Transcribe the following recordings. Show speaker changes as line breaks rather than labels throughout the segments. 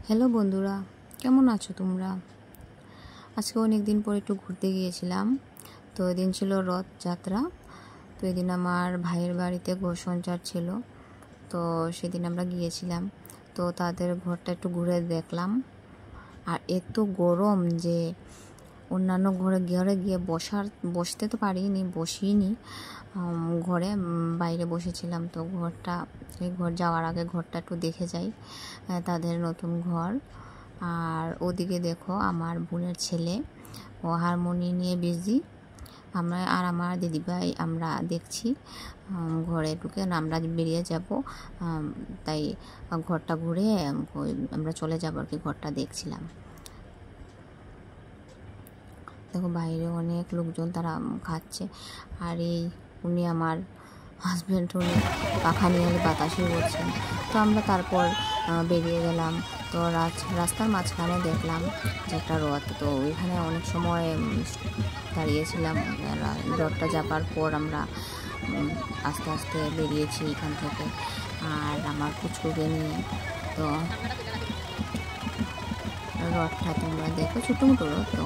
Hello বন্ধুরা, কেমন আছো তোমরা? আজকে অনেক দিন পর একটু ঘুরতে গিয়েছিলাম। তো এদিন ছিল রথযাত্রা। তো এদিন আমার ভাইয়ের বাড়িতে ঘর সঞ্চার ছিল। তো সেদিন আমরা গিয়েছিলাম। তো তাদের ঘরটা একটু ঘুরে দেখলাম। আর এত গরম যে অন্যান্য ঘরে গিয়ে বসতে তো পারিনি, বসিনি। ঘরে বাইরে বসেছিলাম। তো এই ঘর যাওয়ার আগে ঘরটা একটু দেখে যাই, তাদের নতুন ঘর। আর ওদিকে দেখো আমার বোনের ছেলে, ও হারমোনি নিয়ে বিজি। আমার দিদিভাই আমরা দেখছি ঘরে ঢুকে আমরা বেরিয়ে যাব, তাই ঘরটা ঘুরে আমরা চলে যাবো আর কি। ঘরটা দেখছিলাম। দেখো বাইরে অনেক লোকজন, তারা খাচ্ছে। আর উনি আমার হাজব্যান্ড, উনি পাখা নিয়ে বাতাসে করছেন। তো আমরা তারপর বেরিয়ে গেলাম। তো রাস্তার মাঝখানে দেখলাম যে একটা রথ। তো ওইখানে অনেক সময় দাঁড়িয়েছিলাম। রথটা যাবার পর আমরা আস্তে আস্তে বেরিয়েছি এখান থেকে, আর আমার কুচকুকে নিয়ে। তো রথটা তোমরা দেখো, ছোটো মোটো রথ। তো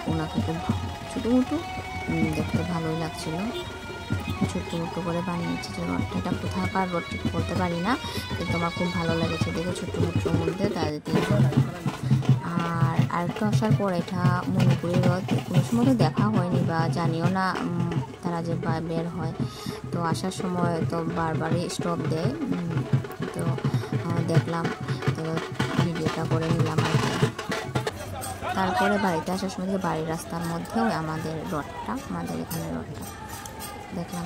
ওনাকে খুব ছোটো মোটো দেখতে ভালোই লাগছিল। ছোট্ট মোটো করে বানিয়েছে যে রথটা, এটা কোথাকার রথ ঠিক বলতে পারি না, কিন্তু আমার খুব ভালো লেগেছে দেখে। ছোট্ট মোটোর মধ্যে তাদের তিনজন। আর আরেকটু আসার পর এটা মণিপুরি রথ। কোনো সময় তো দেখা হয়নি বা জানিও না তারা যে বের হয়। তো আসার সময় তো বারবারই স্টপ দেয়। তো দেখলাম, তো ভিডিওটা করে নিলাম আর কি। তারপরে বাড়িতে আসার সময় বাড়ির রাস্তার মধ্যেও আমাদের এখানে রথটা দেখলাম।